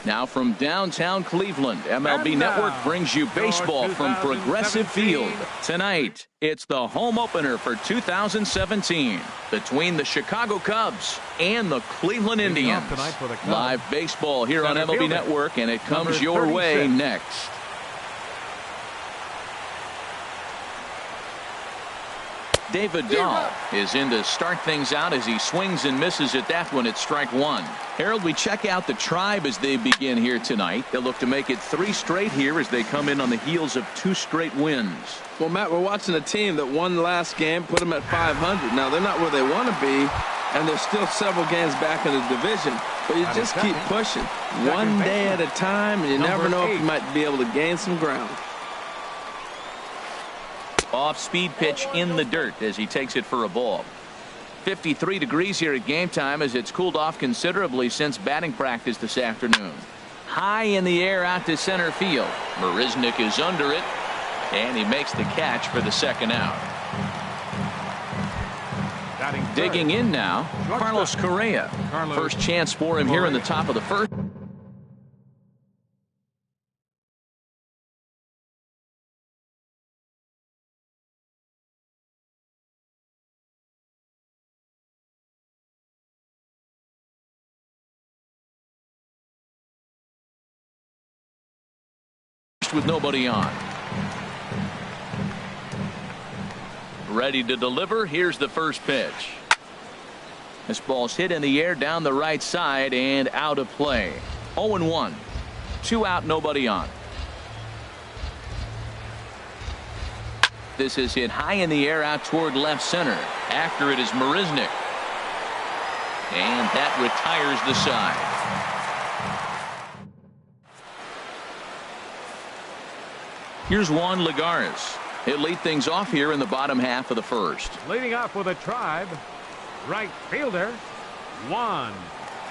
Now from downtown Cleveland, MLB Network brings you baseball from Progressive Field. Tonight, it's the home opener for 2017 between the Chicago Cubs and the Cleveland Indians. Live baseball here on MLB Network, and it comes your way next. David Dahl is in to start things out as he swings and misses at that one at strike one. Harold, we check out the Tribe as they begin here tonight. They'll look to make it 3 straight here as they come in on the heels of 2 straight wins. Well, Matt, we're watching a team that won the last game, put them at 500. Now, they're not where they want to be, and they're still several games back in the division. But you just keep pushing one day at a time, and you never know if you might be able to gain some ground. Off-speed pitch in the dirt as he takes it for a ball. 53 degrees here at game time as it's cooled off considerably since batting practice this afternoon. High in the air out to center field. Marisnick is under it, and he makes the catch for the second out. Digging in now, Carlos Correa. First chance for him here in the top of the first. With nobody on. Ready to deliver. Here's the first pitch. This ball's hit in the air down the right side and out of play. 0-1. 2 out, nobody on. This is hit high in the air out toward left center. After it is Marisnick. And that retires the side. Here's Juan Lagares. He'll lead things off here in the bottom half of the first. Leading off with a Tribe, right fielder, Juan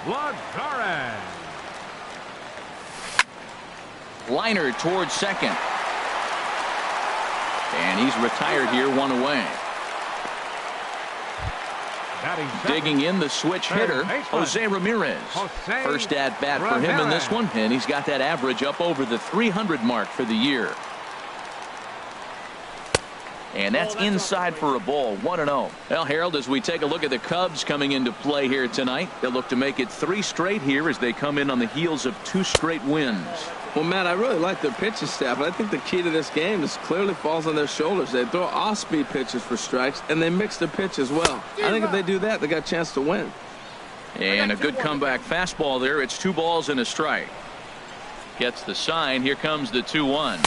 Lagares. Liner towards second. And he's retired here, 1 away. Digging in the switch hitter, Jose Ramirez. First at bat for him in this one, and he's got that average up over the 300 mark for the year. And that's inside for a ball, 1-0. Well, Harold, as we take a look at the Cubs coming into play here tonight, they'll look to make it 3 straight here as they come in on the heels of 2 straight wins. Well, Matt, I really like their pitching staff, but I think the key to this game is clearly falls on their shoulders. They throw off-speed pitches for strikes, and they mix the pitch as well. I think if they do that, they got a chance to win. And a good comeback fastball there. It's 2 balls and a strike. Gets the sign. Here comes the 2-1.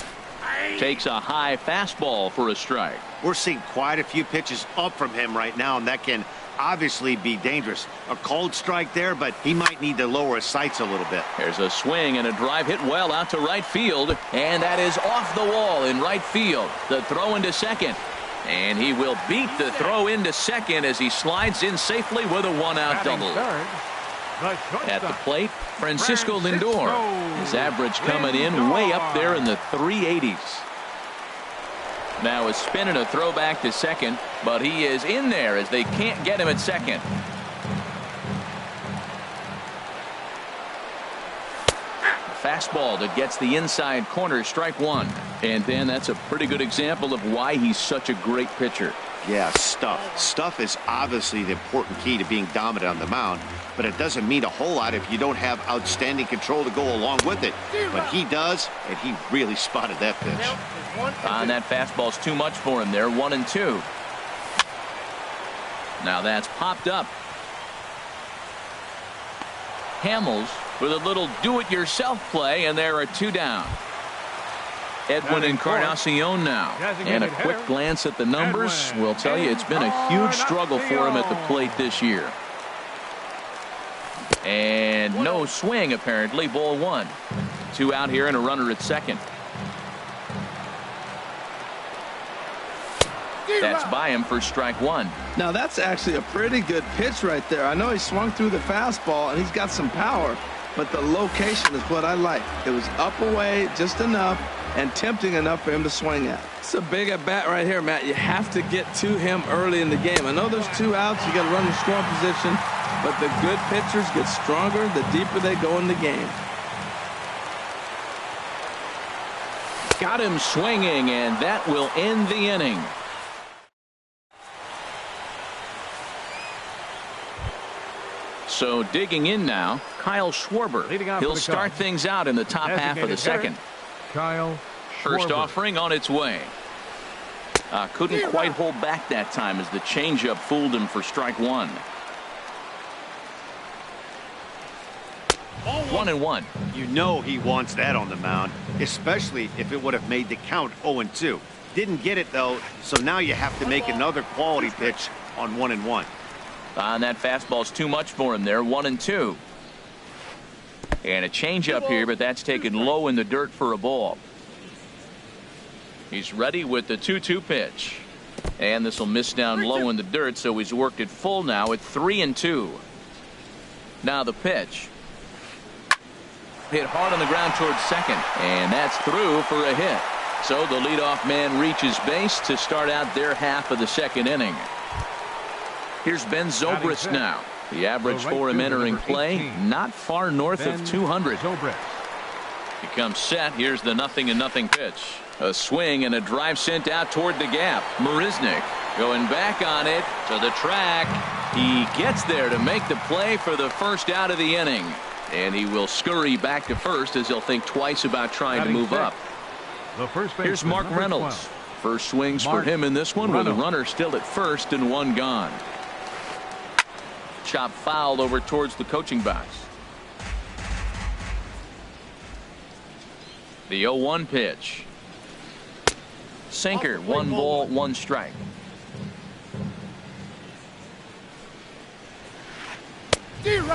Takes a high fastball for a strike. We're seeing quite a few pitches up from him right now, and that can obviously be dangerous. A cold strike there, but he might need to lower his sights a little bit. There's a swing and a drive hit well out to right field, and that is off the wall in right field. The throw into second, and he will beat the throw into second as he slides in safely with a 1-out double. At the plate, Francisco Lindor. His average coming in way up there in the 380s. Now a spin and a throw back to second, but he is in there as they can't get him at second. Fastball that gets the inside corner, strike 1. And then that's a pretty good example of why he's such a great pitcher. Yeah, stuff. Stuff is obviously the important key to being dominant on the mound, but it doesn't mean a whole lot if you don't have outstanding control to go along with it. But he does, and he really spotted that pitch. And that fastball's too much for him there, 1-2. Now that's popped up. Hamels with a little do-it-yourself play, and there are 2 down. Edwin Encarnacion now, and a quick glance at the numbers will tell you it's been a huge struggle for him at the plate this year. And no swing apparently, ball 1. 2 out here and a runner at second. That's by him for strike 1. Now that's actually a pretty good pitch right there. I know he swung through the fastball and he's got some power, but the location is what I like. It was up away just enough and tempting enough for him to swing at. It's a big at bat right here, Matt. You have to get to him early in the game. I know there's 2 outs. You got to run in scoring position, but the good pitchers get stronger the deeper they go in the game. Got him swinging, and that will end the inning. So digging in now, Kyle Schwarber. He'll start things out in the top half of the second. Kyle First Schwarber. offering on its way. Couldn't quite hold back that time as the changeup fooled him for strike one. 1-1. You know he wants that on the mound, especially if it would have made the count 0-2. Didn't get it, though, so now you have to make another quality pitch on 1-1. And that fastball's too much for him there. 1-2. And a changeup here, but that's taken low in the dirt for a ball. He's ready with the 2-2 pitch. And this will miss down low in the dirt, so he's worked it full now at 3-2. Now the pitch. Hit hard on the ground towards second, and that's through for a hit. So the leadoff man reaches base to start out their half of the second inning. Here's Ben Zobrist now. The average for him entering play, not far north of 200. He comes set. Here's the 0-0 pitch. A swing and a drive sent out toward the gap. Marisnick going back on it to the track. He gets there to make the play for the first out of the inning. And he will scurry back to first as he'll think twice about trying to move up. Here's Mark Reynolds. First swings for him in this one with a runner still at first and one gone. Chop fouled over towards the coaching box. The 0-1 pitch. Sinker, 1 ball, 1 strike.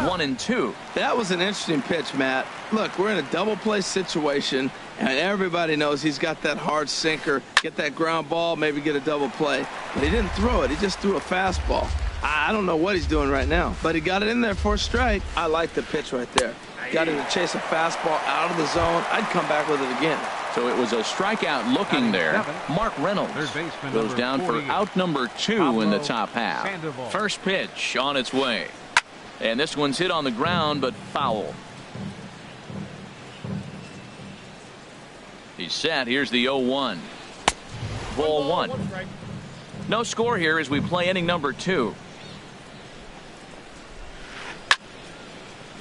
One and two. That was an interesting pitch, Matt. Look, we're in a double play situation, and everybody knows he's got that hard sinker. Get that ground ball, maybe get a double play. But he didn't throw it. He just threw a fastball. I don't know what he's doing right now, but he got it in there for a strike. I like the pitch right there. Got him to chase a fastball out of the zone. I'd come back with it again. So it was a strikeout looking there. Mark Reynolds goes down for out number 2 in the top half. First pitch on its way. And this one's hit on the ground, but foul. He's set. Here's the 0-1. Ball 1. No score here as we play inning number 2.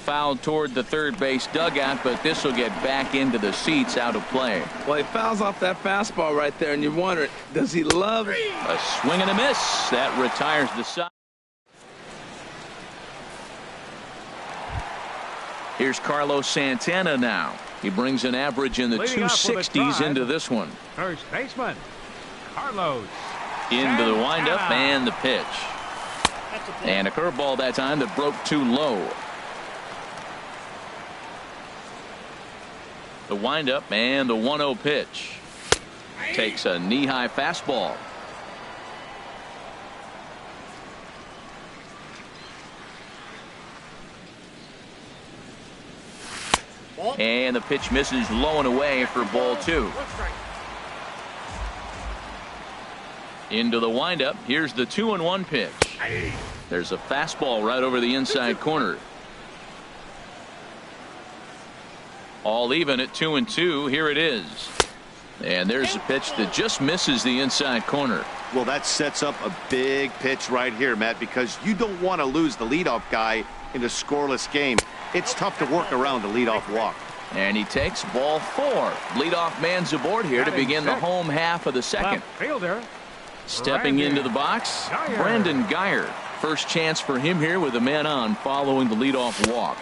Fouled toward the third base dugout, but this will get back into the seats out of play. Well, he fouls off that fastball right there, and you're wondering, does he love it? A swing and a miss. That retires the side. Here's Carlos Santana now. He brings an average in the 260s into this one. First baseman, Carlos. Into the windup and the pitch. And a curveball that time that broke too low. The windup and the 1-0 pitch. Takes a knee-high fastball. And the pitch misses low and away for ball 2. Into the windup. Here's the 2-1 pitch. There's a fastball right over the inside corner. All even at 2-2. Here it is. And there's a pitch that just misses the inside corner. Well, that sets up a big pitch right here, Matt, because you don't want to lose the leadoff guy in a scoreless game. It's tough to work around the leadoff walk. And he takes ball 4. Leadoff man's aboard here to begin the home half of the second. Fielder. Stepping into the box, Brandon Geyer. First chance for him here with a man on following the leadoff walk.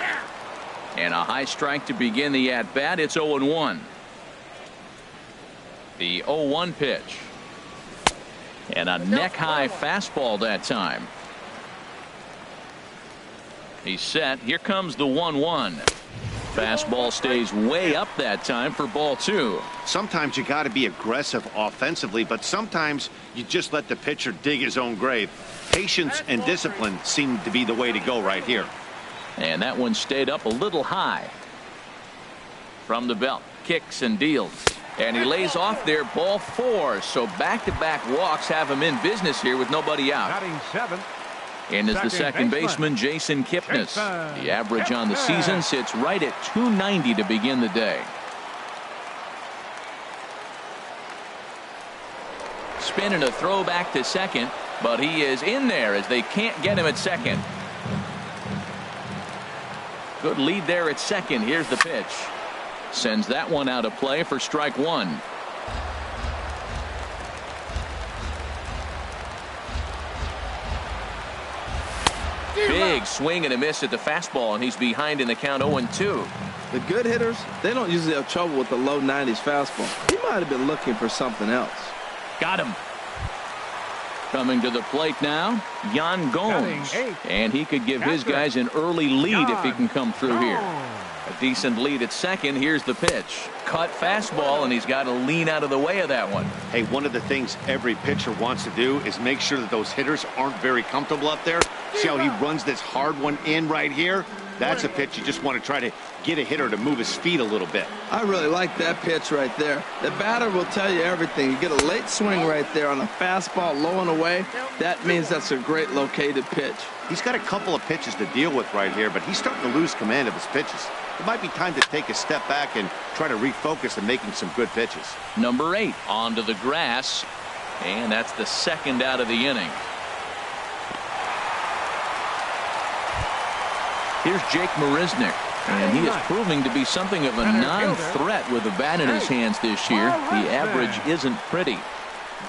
And a high strike to begin the at-bat. It's 0-1. The 0-1 pitch. And a neck-high fastball that time. He's set. Here comes the 1-1. Fastball stays way up that time for ball 2. Sometimes you got to be aggressive offensively, but sometimes you just let the pitcher dig his own grave. Patience and discipline seem to be the way to go right here. And that one stayed up a little high. From the belt, kicks and deals. And he lays off there, ball 4. So back-to-back walks have him in business here with nobody out. Batting 7th. And is the second baseman, Jason Kipnis. The average on the season sits right at 290 to begin the day. spin and a throw back to second, but he is in there as they can't get him at second. Good lead there at second. Here's the pitch. Sends that one out of play for strike one. Big swing and a miss at the fastball, and he's behind in the count 0-2. The good hitters, they don't usually have trouble with the low 90s fastball. He might have been looking for something else. Got him. Coming to the plate now, Yan Gomes. And he could give his guys an early lead if he can come through here. A decent lead at second. Here's the pitch. Cut fastball, and he's got to lean out of the way of that one. Hey, one of the things every pitcher wants to do is make sure that those hitters aren't very comfortable up there. See how he runs this hard one in right here? That's a pitch you just want to try to get a hitter to move his feet a little bit. I really like that pitch right there. The batter will tell you everything. You get a late swing right there on a fastball low and away. That means that's a great located pitch. He's got a couple of pitches to deal with right here, but he's starting to lose command of his pitches. It might be time to take a step back and try to refocus on making some good pitches. Number 8 onto the grass, and that's the second out of the inning. Here's Jake Marisnick, and he is proving to be something of a non-threat with the bat in his hands this year. The average isn't pretty.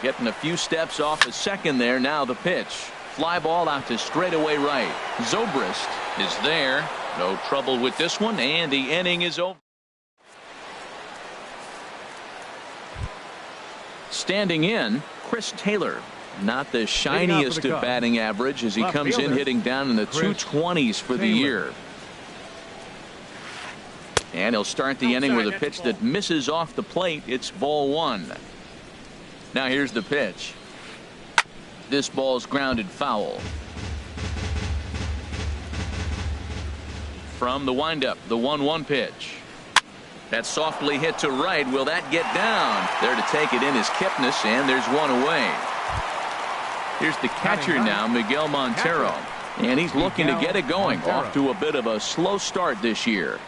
Getting a few steps off the second there. Now the pitch. Fly ball out to straightaway right. Zobrist is there. No trouble with this one, and the inning is over. Standing in, Chris Taylor. Not the shiniest of batting average as he comes in hitting down in the 220s for the year. And he'll start the inning with a pitch that misses off the plate. It's ball one. Now here's the pitch. This ball's grounded foul. From the windup, the 1-1 pitch. That's softly hit to right. Will that get down? There to take it in is Kipnis, and there's one away. Here's the catcher now, Miguel Montero. And he's looking to get it going. Off to a bit of a slow start this year.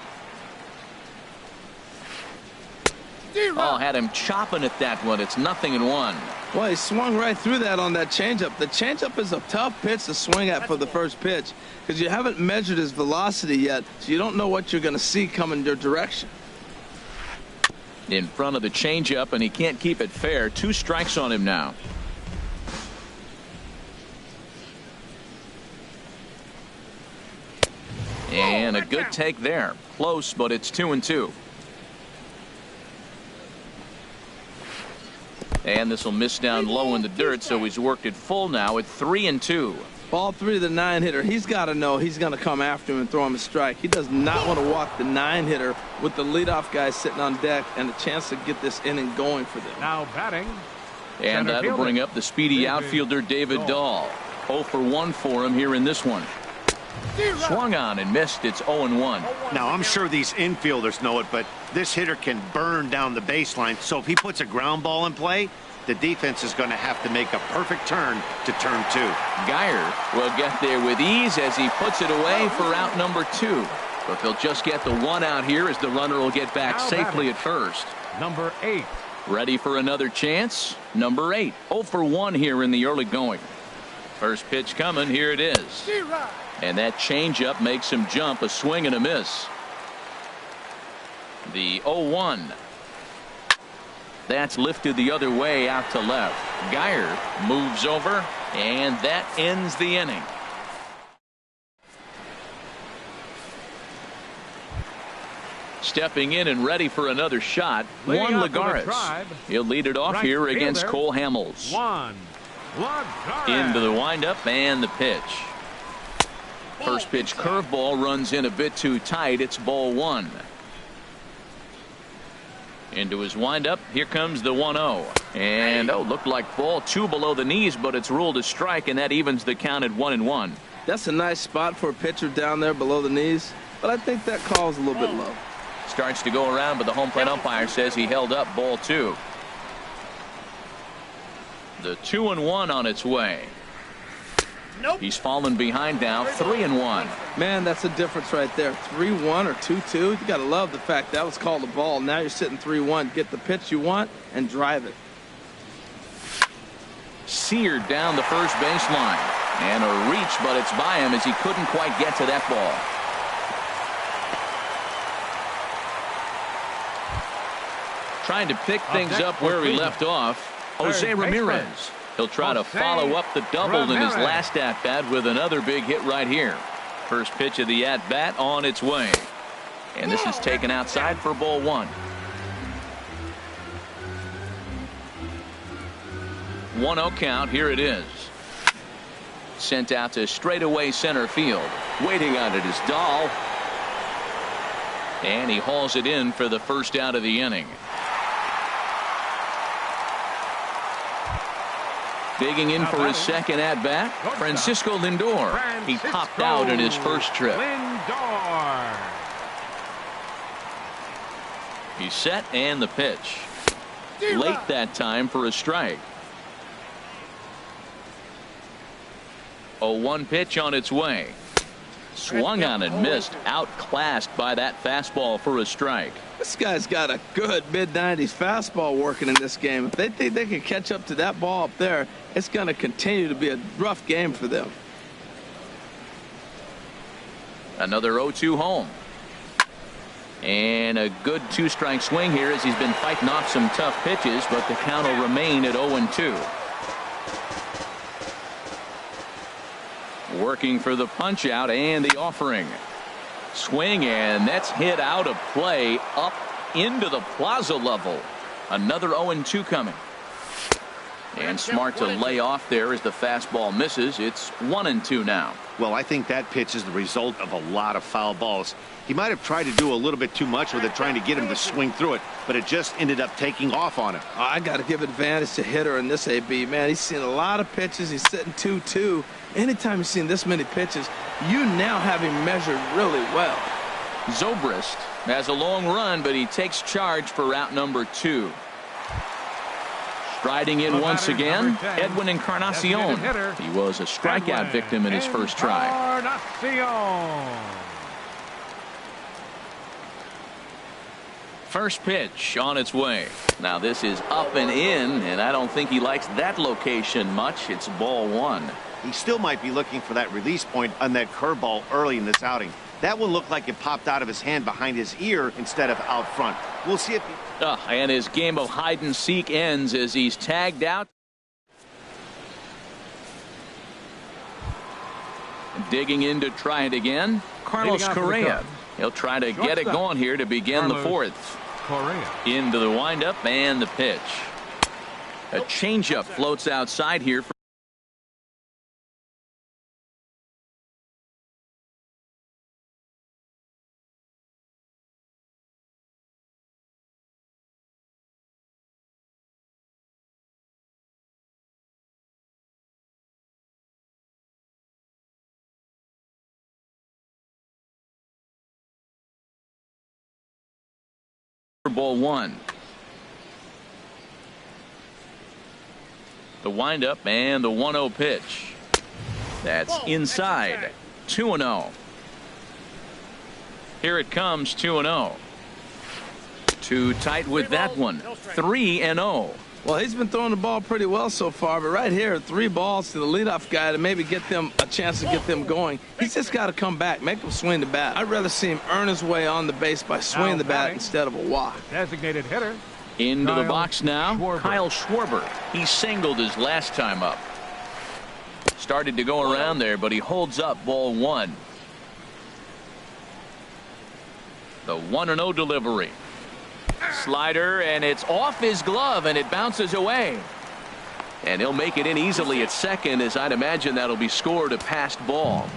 Oh, had him chopping at that one. It's 0-1. Well, he swung right through that on that changeup. The changeup is a tough pitch to swing at for the first pitch because you haven't measured his velocity yet, so you don't know what you're going to see coming your direction. In front of the changeup, and he can't keep it fair. 2 strikes on him now. And a good take there. Close, but it's 2-2. And this will miss down low in the dirt, so he's worked it full now at 3-2. Ball 3 to the 9-hitter. He's got to know he's going to come after him and throw him a strike. He does not want to walk the 9-hitter with the leadoff guy sitting on deck and a chance to get this inning going for them. Now batting. And that'll bring up the speedy outfielder David Dahl. 0 for 1 for him here in this one. Swung on and missed. It's 0-1. Now, I'm sure these infielders know it, but this hitter can burn down the baseline. So if he puts a ground ball in play, the defense is going to have to make a perfect turn to turn 2. Geyer will get there with ease as he puts it away for out number 2. But they'll just get the 1 out here as the runner will get back safely at first. Number 8. Ready for another chance. Number 8. 0 for 1 here in the early going. First pitch coming. Here it is. And that changeup makes him jump. A swing and a miss. The 0-1. That's lifted the other way out to left. Geyer moves over, and that ends the inning. Stepping in and ready for another shot, Juan Lagares. He'll lead it off here against Cole Hamels. Into the windup and the pitch. First pitch curveball runs in a bit too tight. It's ball 1. Into his windup. Here comes the 1-0. And looked like ball 2 below the knees, but it's ruled a strike, and that evens the count at 1-1. That's a nice spot for a pitcher down there below the knees, but I think that call's a little bit low. Starts to go around, but the home plate umpire says he held up ball 2. The 2-1 on its way. He's fallen behind now, 3-1. Man, that's a difference right there. 3-1 or 2-2. You got to love the fact that was called a ball. Now you're sitting 3-1. Get the pitch you want and drive it. seared down the first baseline. And a reach, but it's by him as he couldn't quite get to that ball. Trying to pick things up where he left off. Jose Ramirez. He'll try to follow up the double in his last at-bat with another big hit right here. First pitch of the at-bat on its way. And this is taken outside for ball one. 1-0 count. Here it is. Sent out to straightaway center field. Waiting on it is Dahl. And he hauls it in for the first out of the inning. Digging in for his second at bat, Francisco Lindor. He popped out in his first trip. He's set and the pitch. Late that time for a strike. 0-1 pitch on its way. Swung on and missed. Outclassed by that fastball for a strike. This guy's got a good mid-90s fastball working in this game. If they think they can catch up to that ball up there, it's going to continue to be a rough game for them. Another 0-2 home. And a good two-strike swing here as he's been fighting off some tough pitches, but the count will remain at 0-2. Working for the punch out and the offering. Swing, and that's hit out of play up into the plaza level. Another 0-2 coming. And smart to lay off there as the fastball misses. It's 1-2 now. Well, I think that pitch is the result of a lot of foul balls. He might have tried to do a little bit too much with it, trying to get him to swing through it, but it just ended up taking off on him. I got to give advantage to hitter in this AB, man. He's seen a lot of pitches. He's sitting 2-2. Anytime you've seen this many pitches, you now have him measured really well. Zobrist has a long run, but he takes charge for route number 2. Striding in once again, Edwin Encarnacion. He was a strikeout victim in his first try. First pitch on its way. Now this is up and in, and I don't think he likes that location much. It's ball one. He still might be looking for that release point on that curveball early in this outing. That one looked like it popped out of his hand behind his ear instead of out front. We'll see if and his game of hide and seek ends as he's tagged out. Digging in to try it again, Carlos Correa. He'll try to get it going here to begin the fourth. Into the windup and the pitch. A changeup floats outside here. Ball one. The windup and the 1-0 pitch. That's inside. 2-0. Here it comes, 2-0. Too tight with that one. 3-0. Well, he's been throwing the ball pretty well so far, but right here, 3 balls to the leadoff guy to maybe get them a chance to get them going. He's just got to come back, make them swing the bat. I'd rather see him earn his way on the base by swinging the bat instead of a walk. Designated hitter. Into the box now, Kyle Schwarber. He singled his last time up. Started to go around there, but he holds up ball one. The 1-0 delivery. Slider, and it's off his glove, and it bounces away. And he'll make it in easily at second, as I'd imagine that'll be scored a passed ball.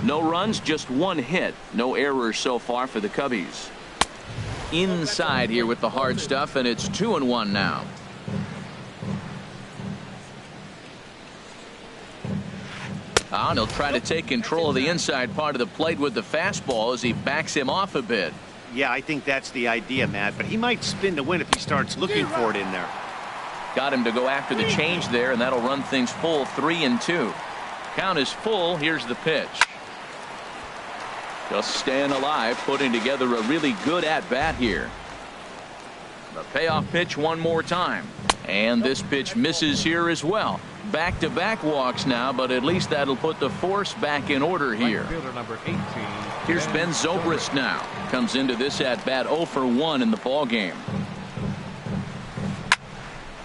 No runs, just 1 hit. No errors so far for the Cubbies. Inside here with the hard stuff, and it's 2-1 now. And he'll try to take control of the inside part of the plate with the fastball as he backs him off a bit. Yeah, I think that's the idea, Matt, but he might spin to win if he starts looking for it in there. Got him to go after the change there, and that'll run things full 3-2. Count is full. Here's the pitch. Just staying alive, putting together a really good at-bat here. The payoff pitch one more time. And this pitch misses here as well. Back-to-back walks now, but at least that'll put the force back in order here. Fielder number 18. Here's Ben Zobrist now. Comes into this at-bat 0 for 1 in the ball game.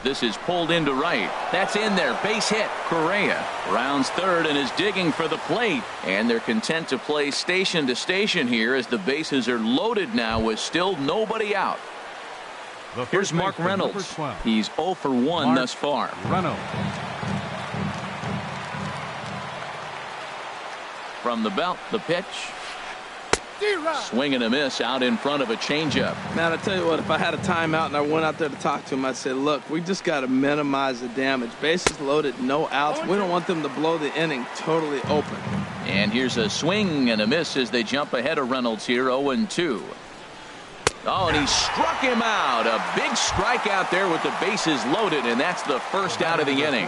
This is pulled into right. That's in there. Base hit. Correa rounds third and is digging for the plate. And they're content to play station to station here as the bases are loaded now with still nobody out. Here's Mark Reynolds. He's 0 for 1 thus far. Reynolds. From the belt, the pitch. Swing and a miss out in front of a changeup. Man, I tell you what, if I had a timeout and I went out there to talk to him, I'd say, look, we just got to minimize the damage. Bases loaded, no outs. We don't want them to blow the inning totally open. And here's a swing and a miss as they jump ahead of Reynolds here, 0-2. Oh, and he struck him out. A big strikeout there with the bases loaded, and that's the first out of the inning.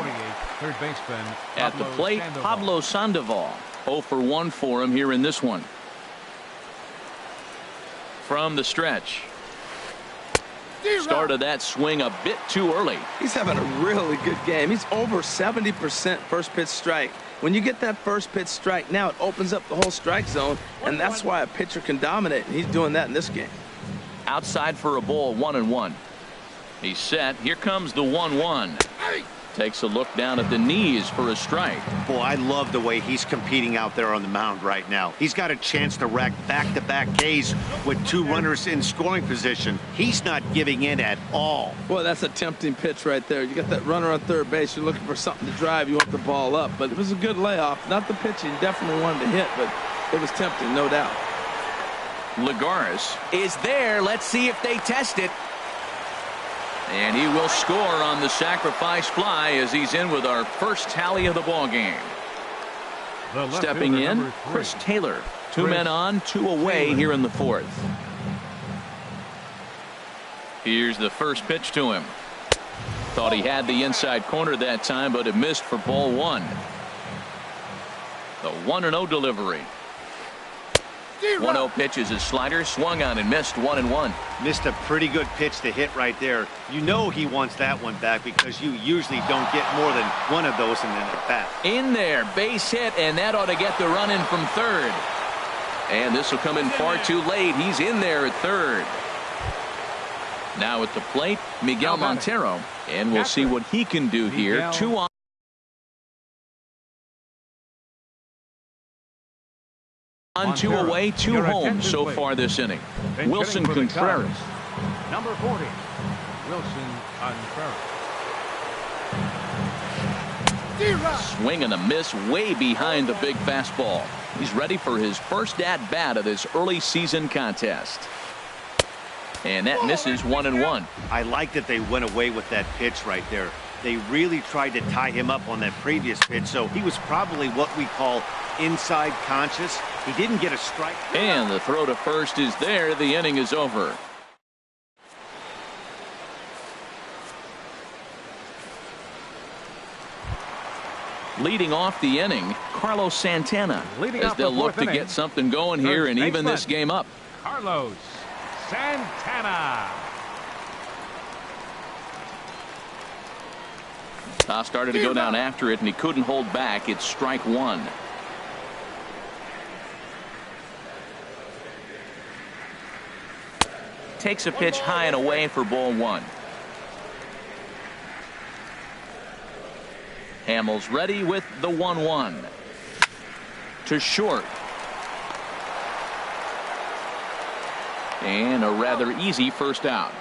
Third baseman At the plate, Pablo Sandoval. 0 for 1 for him here in this one. From the stretch. Started that swing a bit too early. He's having a really good game. He's over 70% first pitch strike. When you get that first pitch strike, now it opens up the whole strike zone, and that's why a pitcher can dominate, and he's doing that in this game. Outside for a ball, 1-1. He's set. Here comes the 1-1. Takes a look down at the knees for a strike. Boy, I love the way he's competing out there on the mound right now. He's got a chance to rack back-to-back Ks with 2 runners in scoring position. He's not giving in at all. Boy, that's a tempting pitch right there. You got that runner on third base. You're looking for something to drive. You want the ball up. But it was a good layoff. Not the pitch he definitely wanted to hit, but it was tempting, no doubt. Lagares is there. Let's see if they test it. And he will score on the sacrifice fly as he's in with our first tally of the ball game. Stepping in, Chris Taylor. 2 men on, 2 away here in the 4th. Here's the first pitch to him. Thought he had the inside corner that time, but it missed for ball 1. The 1-0 delivery. 1-0 pitch is his slider, swung on and missed. 1-1. Missed a pretty good pitch to hit right there. You know he wants that one back because you usually don't get more than one of those in an at-bat. In there, base hit, and that ought to get the run in from third. And this will come in far too late. He's in there at third. Now at the plate, Miguel Montero, and we'll see what he can do here. 2 on. On 2 away, 2 home so far this inning. Wilson Contreras. Number 40, Wilson Contreras. Swing and a miss way behind the big fastball. He's ready for his first at-bat of this early season contest. And that misses. 1-1. I like that they went away with that pitch right there. They really tried to tie him up on that previous pitch, so he was probably what we call inside conscious. He didn't get a strike. And the throw to first is there. The inning is over. Leading off the inning, Carlos Santana, as they'll look to get something going here and even this game up. Carlos Santana. Started to go down after it, and he couldn't hold back. It's strike 1. Takes a pitch high and away for ball 1. Hamels ready with the 1-1. To short. And a rather easy first out.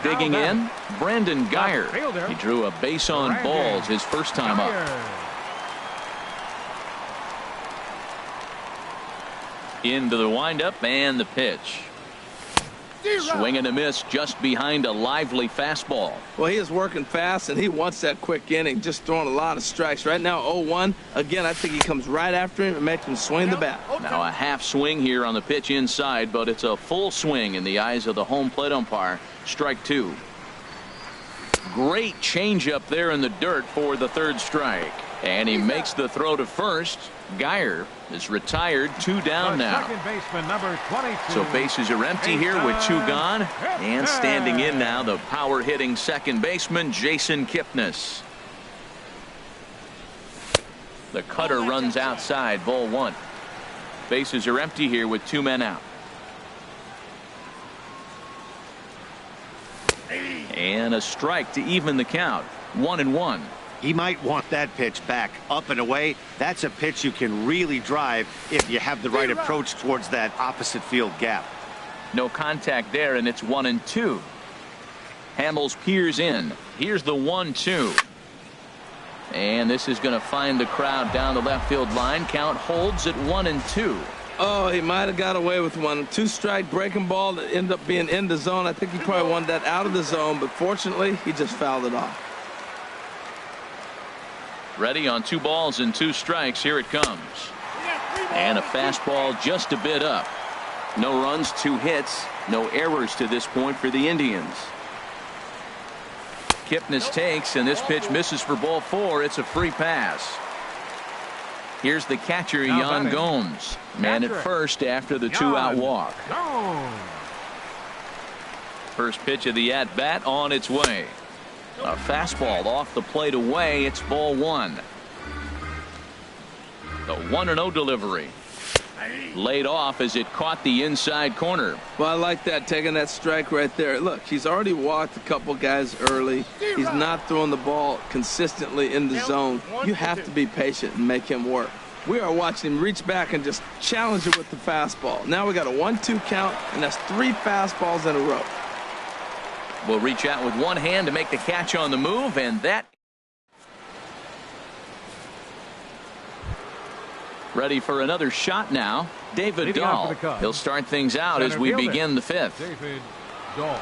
Digging in, Brandon Geyer. He drew a base on balls his first time up. Into the windup and the pitch. Swing and a miss just behind a lively fastball. Well, he is working fast, and he wants that quick inning, just throwing a lot of strikes. Right now, 0-1. Again, I think he comes right after him and makes him swing the bat. Now a half swing here on the pitch inside, but it's a full swing in the eyes of the home plate umpire. Strike 2. Great changeup there in the dirt for the third strike. And he makes the throw to first. Geyer is retired, 2 down now. Second baseman, number 22. So bases are empty here with 2 gone. And standing in now, the power-hitting second baseman, Jason Kipnis. The cutter runs outside, ball 1. Bases are empty here with 2 men out. And a strike to even the count. 1-1. He might want that pitch back, up and away. That's a pitch you can really drive if you have the right approach towards that opposite field gap. No contact there, and it's 1-2. Hamels peers in. Here's the 1-2. And this is going to find the crowd down the left field line. Count holds at 1-2. Oh, he might have got away with one. 2-strike breaking ball that ended up being in the zone. I think he probably wanted that out of the zone, but fortunately, he just fouled it off. Ready on 2 balls and 2 strikes. Here it comes. And a fastball just a bit up. No runs, 2 hits, no errors to this point for the Indians. Kipnis takes, and this pitch misses for ball 4. It's a free pass. Here's the catcher, Yan Gomes. Man at first after the 2-out walk. First pitch of the at-bat on its way. A fastball off the plate away. It's ball 1. The 1-0 delivery. Laid off as it caught the inside corner. Well, I like that, taking that strike right there. Look, he's already walked a couple guys early. He's not throwing the ball consistently in the zone. You have to be patient and make him work. We are watching him reach back and just challenge it with the fastball. Now we got a 1-2 count, and that's 3 fastballs in a row. Will reach out with one hand to make the catch on the move, and that. Ready for another shot now. David Dahl. He'll start things out as we begin the 5th. David Dahl.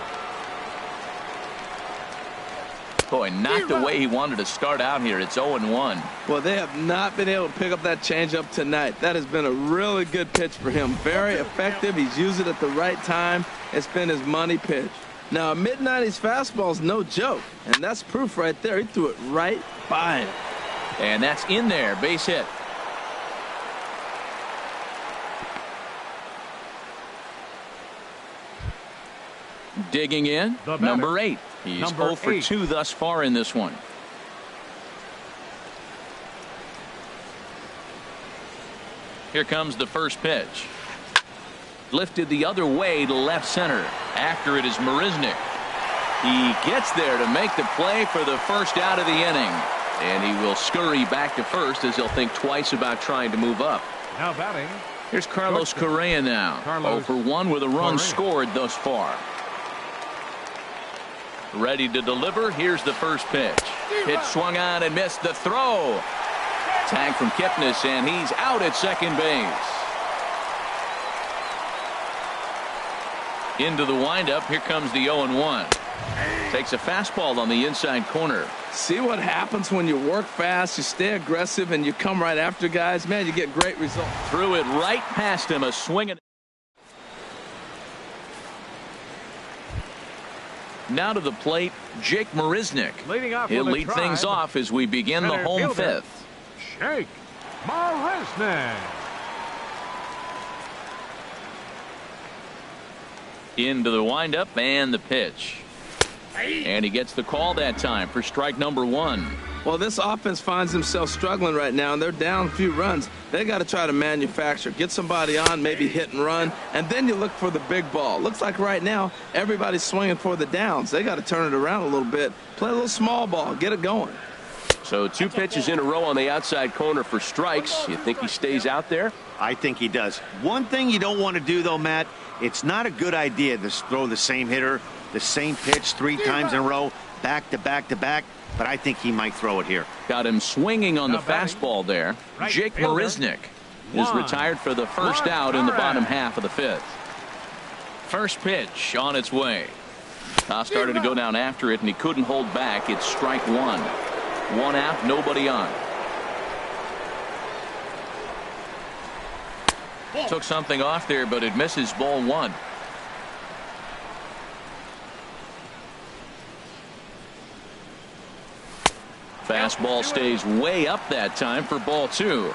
Boy, not the way he wanted to start out here. It's 0-1. Well, they have not been able to pick up that changeup tonight. That has been a really good pitch for him. Very effective. He's used it at the right time. It's been his money pitch. Now, a mid-90s fastball is no joke, and that's proof right there. He threw it right by him. And that's in there. Base hit. Digging in, number 8. He's 0 for 2 thus far in this one. Here comes the first pitch. Lifted the other way to left center. After it is Marisnick. He gets there to make the play for the first out of the inning. And he will scurry back to first as he'll think twice about trying to move up. Now batting. Here's Carlos Correa now. 0 for 1 with a run scored thus far. Ready to deliver. Here's the first pitch. Pitch swung on and missed. The throw. Tag from Kipnis, and he's out at second base. Into the windup. Here comes the 0-1. Takes a fastball on the inside corner. See what happens when you work fast, you stay aggressive, and you come right after guys. Man, you get great results. Threw it right past him. A swing. Now to the plate, Jake Marisnick. He'll lead things off as we begin the home 5th. Jake Marisnick. Into the windup and the pitch. And he gets the call that time for strike number 1. Well, this offense finds themselves struggling right now, and they're down a few runs. They got to try to manufacture, get somebody on, maybe hit and run, and then you look for the big ball. Looks like right now everybody's swinging for the downs. They got to turn it around a little bit, play a little small ball, get it going. So 2 pitches in a row on the outside corner for strikes. You think he stays out there? I think he does. One thing you don't want to do, though, Matt, it's not a good idea to throw the same hitter, the same pitch 3 times in a row, back to back to back. But I think he might throw it here. Got him swinging on the fastball there. Jake Marisnick is retired for the first out in the bottom half of the 5th. First pitch on its way. Started to go down after it, and he couldn't hold back. It's strike 1. 1 out, nobody on. Took something off there, but it misses ball 1. Fastball stays way up that time for ball 2.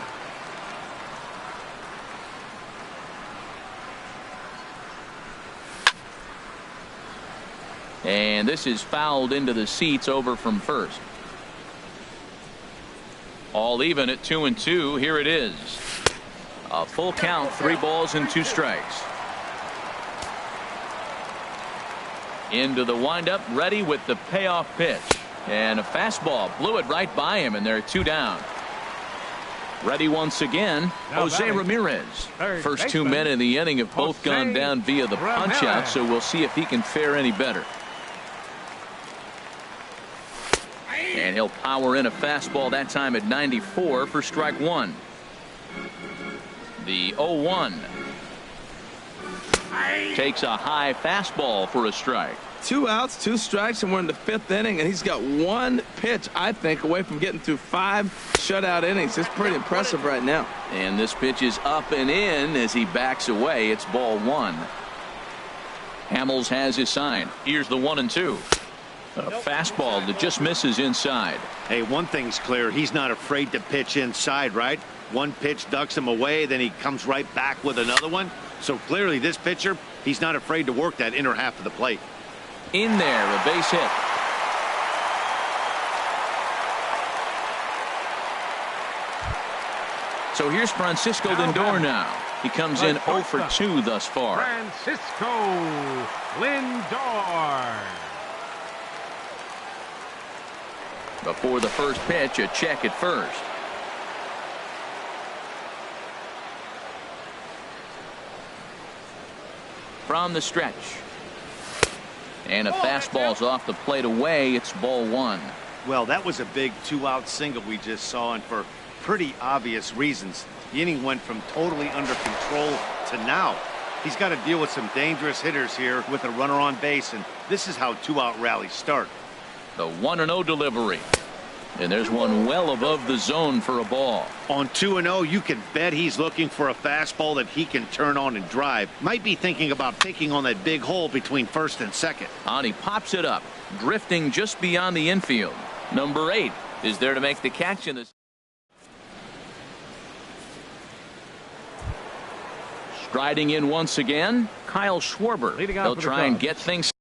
And this is fouled into the seats over from first. All even at 2-2. Here it is. A full count, 3 balls and 2 strikes. Into the windup, ready with the payoff pitch. And a fastball blew it right by him, and they're 2 down. Ready once again, Jose Ramirez. First 2 men in the inning have both gone down via the punch-out, so we'll see if he can fare any better. And he'll power in a fastball that time at 94 for strike 1. The 0-1. Takes a high fastball for a strike. 2 outs, 2 strikes, and we're in the 5th inning, and he's got 1 pitch, I think, away from getting through 5 shutout innings. It's pretty impressive right now. And this pitch is up and in as he backs away. It's ball 1. Hamels has his sign. Here's the 1-2. A fastball that just misses inside. Hey, one thing's clear. He's not afraid to pitch inside, right? One pitch ducks him away, then he comes right back with another one. So clearly this pitcher, he's not afraid to work that inner half of the plate. In there, a base hit. So here's Francisco Lindor now. He comes in 0 for 2 thus far. Francisco Lindor. Before the first pitch, a check at first. From the stretch. And a fastball's off the plate away. It's ball 1. Well, that was a big 2-out single we just saw, and for pretty obvious reasons. The inning went from totally under control to now. He's got to deal with some dangerous hitters here with a runner on base, and this is how 2-out rallies start. The 1-0 delivery. And there's one well above the zone for a ball. On 2-0, you can bet he's looking for a fastball that he can turn on and drive. Might be thinking about picking on that big hole between first and second. And he pops it up, drifting just beyond the infield. Number 8 is there to make the catch in this. Striding in once again, Kyle Schwarber. They'll try and get things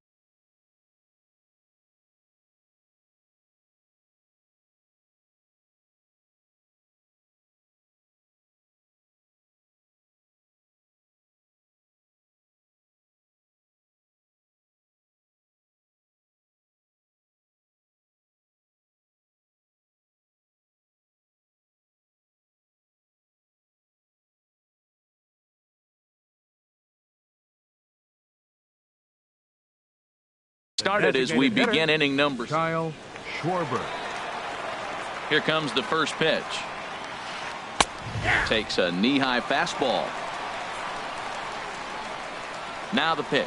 started as we begin inning number. Kyle Schwarber. Here comes the first pitch. Takes a knee-high fastball. Now the pitch.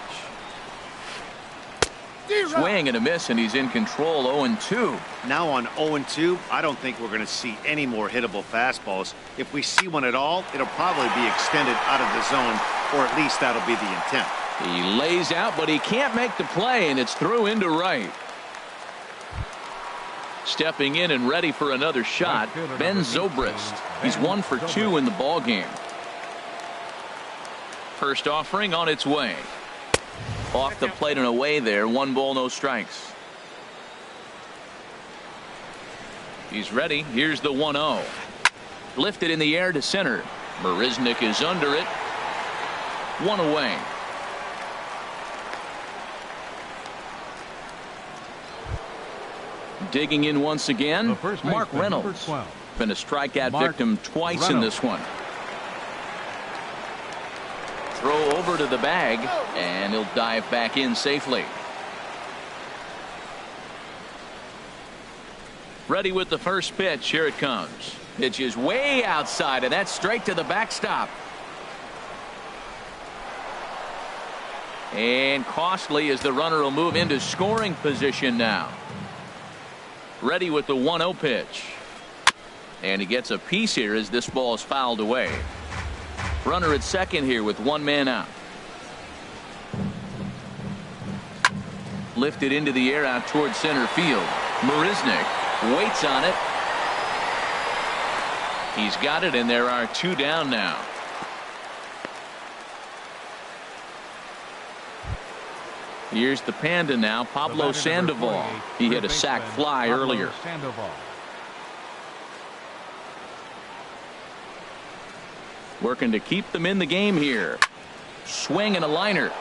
Swing and a miss, and he's in control. 0-2. Now on 0-2, I don't think we're going to see any more hittable fastballs. If we see one at all, it'll probably be extended out of the zone, or at least that'll be the intent. He lays out, but he can't make the play, and it's through into right. Stepping in and ready for another shot, Ben Zobrist. He's 1 for 2 in the ball game. First offering on its way. Off the plate and away there. 1 ball, no strikes. He's ready. Here's the 1-0. Lifted in the air to center. Marisnick is under it. 1 away. Digging in once again, Mark Reynolds. Been a strikeout victim twice in this one. Throw over to the bag, and he'll dive back in safely. Ready with the first pitch. Here it comes. Pitch is way outside, and that's straight to the backstop. And costly as the runner will move into scoring position now. Ready with the 1-0 pitch. And he gets a piece here as this ball is fouled away. Runner at second here with 1 man out. Lifted into the air out towards center field. Marisnick Waits on it. He's got it, and there are 2 down now. Here's the Panda now, Pablo Sandoval. He hit a sac fly earlier. Working to keep them in the game here. Swing and a liner.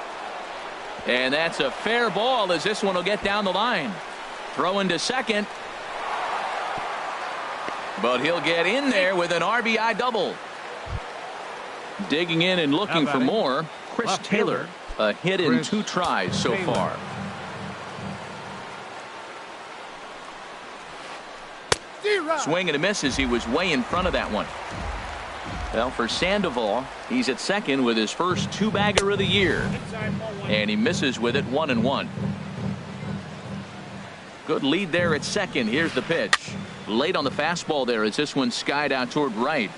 And that's a fair ball as this one will get down the line. Throw into second. But he'll get in there with an RBI double. Digging in and looking for more, Chris Taylor. A hit in 2 tries so far. Swing and a miss as he was way in front of that one. Well, for Sandoval, he's at second with his first 2-bagger of the year. And he misses with it 1-1. Good lead there at second. Here's the pitch. Late on the fastball there as this one skied out toward right.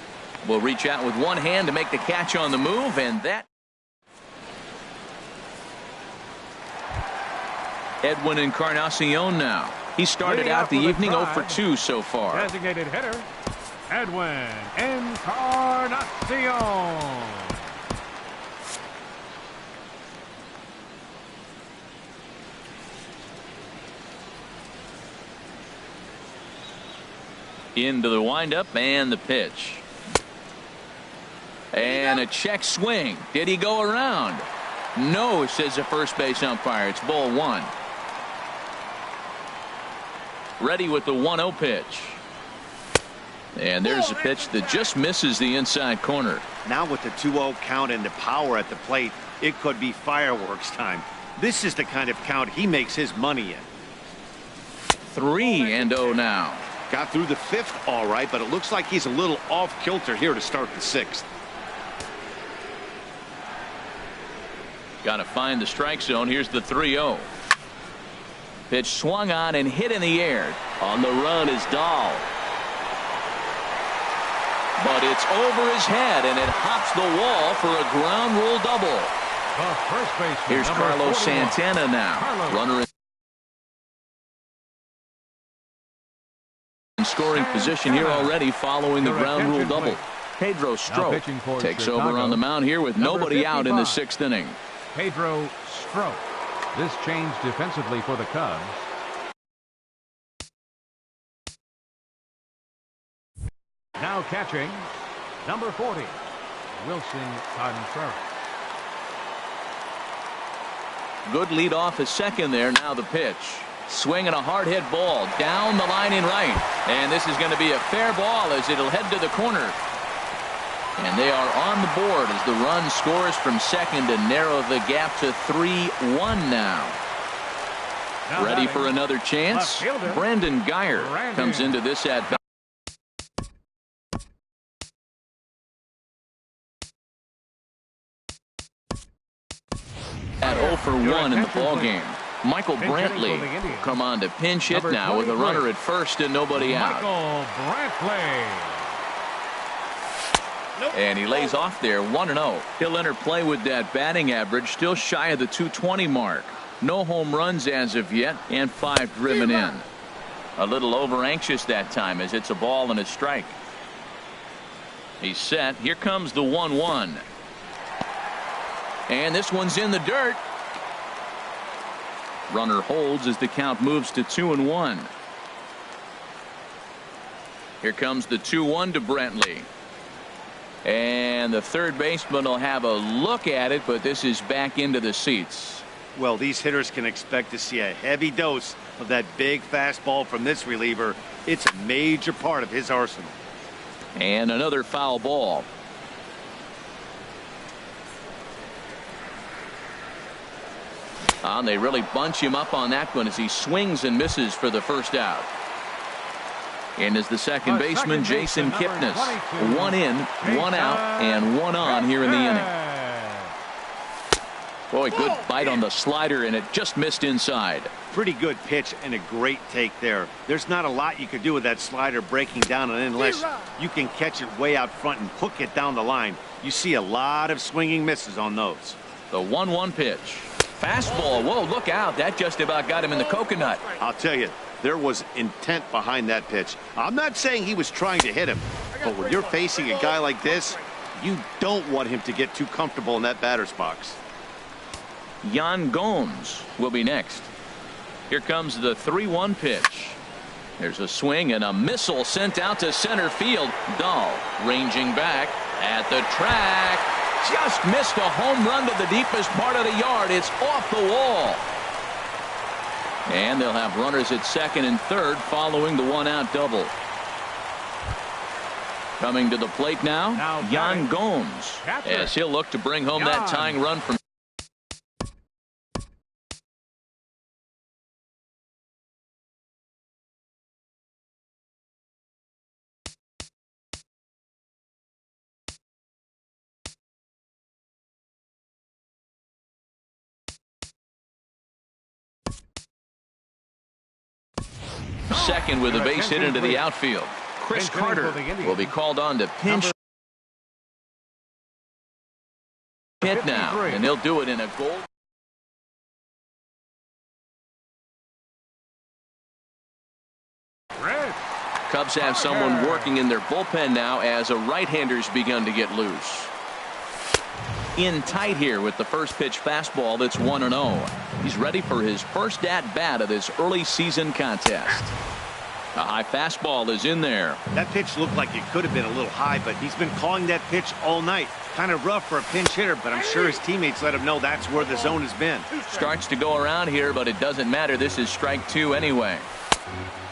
Will reach out with one hand to make the catch on the move, and that. Edwin Encarnacion now. He started out the evening 0 for 2 so far. Designated hitter, Edwin Encarnacion. Into the windup and the pitch. And a check swing. Did he go around? No, says the first base umpire. It's ball 1. Ready with the 1-0 pitch. And there's a pitch that just misses the inside corner. Now with the 2-0 count and the power at the plate, it could be fireworks time. This is the kind of count he makes his money in. 3-0 now. Got through the 5th all right, but it looks like he's a little off kilter here to start the 6th. Got to find the strike zone. Here's the 3-0. Pitch swung on and hit in the air. On the run is Dahl. But it's over his head, and it hops the wall for a ground rule double. Here's Carlos Santana now. Runner in scoring position here already following the ground rule double. Pedro Strop takes over on the mound here with nobody out in the 6th inning. Pedro Strop. This change defensively for the Cubs. Now catching, number 40, Wilson Contreras. Good lead off at second there. Now the pitch. Swing and a hard hit ball down the line in right. And this is going to be a fair ball as it'll head to the corner. And they are on the board as the run scores from second to narrow the gap to 3-1 now. Ready for another chance? Brandon Geyer comes into this at bat. At 0 for 1 in the ballgame. Michael Brantley will come on to pinch hit now with a runner at first and nobody out. Michael Brantley. And he lays off there 1-0. He'll enter play with that batting average still shy of the 220 mark. No home runs as of yet and 5 driven in. A little over anxious that time as it's a ball and a strike. He's set. Here comes the 1-1. And this one's in the dirt. Runner holds as the count moves to 2-1. Here comes the 2-1 to Brantley. And the third baseman will have a look at it, but this is back into the seats. Well, these hitters can expect to see a heavy dose of that big fastball from this reliever. It's a major part of his arsenal. And another foul ball. They really bunch him up on that one as he swings and misses for the first out. And is the second baseman, Jason Kipnis. 1 in, 1 out, and 1 on here in the inning. Boy, good bite on the slider, and it just missed inside. Pretty good pitch and a great take there. There's not a lot you could do with that slider breaking down unless you can catch it way out front and hook it down the line. You see a lot of swinging misses on those. The 1-1 pitch. Fastball. Whoa, look out. That just about got him in the coconut. I'll tell you, There was intent behind that pitch. I'm not saying he was trying to hit him, but when you're facing a guy like this, you don't want him to get too comfortable in that batter's box. Yan Gomes will be next. Here comes the 3-1 pitch. There's a swing and a missile sent out to center field. Dahl ranging back at the track. Just missed a home run to the deepest part of the yard. It's off the wall. And they'll have runners at second and third following the one-out double. Coming to the plate now Yan Gomes, as he'll look to bring home that tying run from second with a base hit into the outfield. Chris Carter will be called on to pinch hit now, and they'll do it in a goal. Cubs have someone working in their bullpen now as a right-hander's begun to get loose. In tight here with the first pitch fastball that's 1-0. He's ready for his first at-bat of this early season contest. A high fastball is in there. That pitch looked like it could have been a little high, but he's been calling that pitch all night. Kind of rough for a pinch hitter, but I'm sure his teammates let him know that's where the zone has been. Starts to go around here, but it doesn't matter. This is strike two anyway.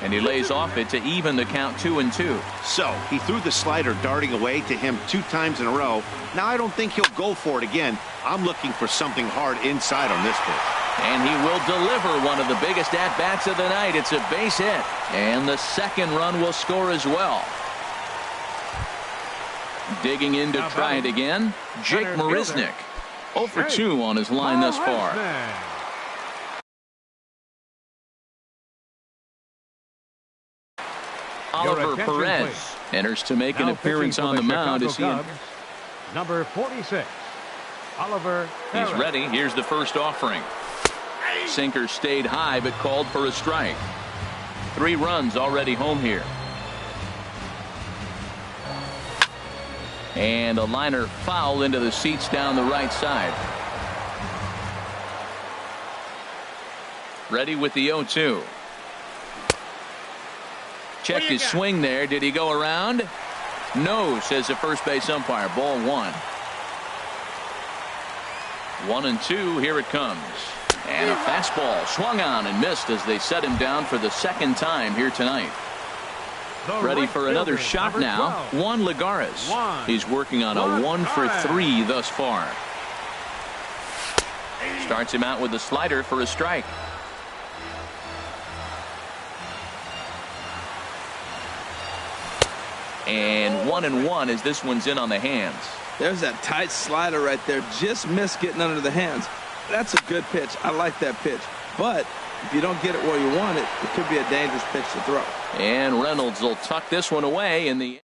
And he lays off it to even the count 2-2. So he threw the slider darting away to him 2 times in a row. Now I don't think he'll go for it again. I'm looking for something hard inside on this pitch. And he will deliver one of the biggest at-bats of the night. It's a base hit. And the second run will score as well. Digging in to try it again, Jake Marisnick. 0 for 2 on his line thus far. Oliver Perez enters to make an appearance on the mound as he number 46, Oliver Perez. He's ready. Here's the first offering. Sinker stayed high but called for a strike. 3 runs already home here. And a liner foul into the seats down the right side. Ready with the 0-2. Checked his swing there. Did he go around? No, says the first base umpire. Ball 1. 1-2. Here it comes. And a fastball swung on and missed as they set him down for the second time here tonight. Ready for another shot now. Juan Lagares. He's working on a 1 for 3 thus far. Starts him out with a slider for a strike. And 1-1 as this one's in on the hands. There's that tight slider right there. Just missed getting under the hands. That's a good pitch. I like that pitch. But if you don't get it where you want it, it could be a dangerous pitch to throw. And Reynolds will tuck this one away in the.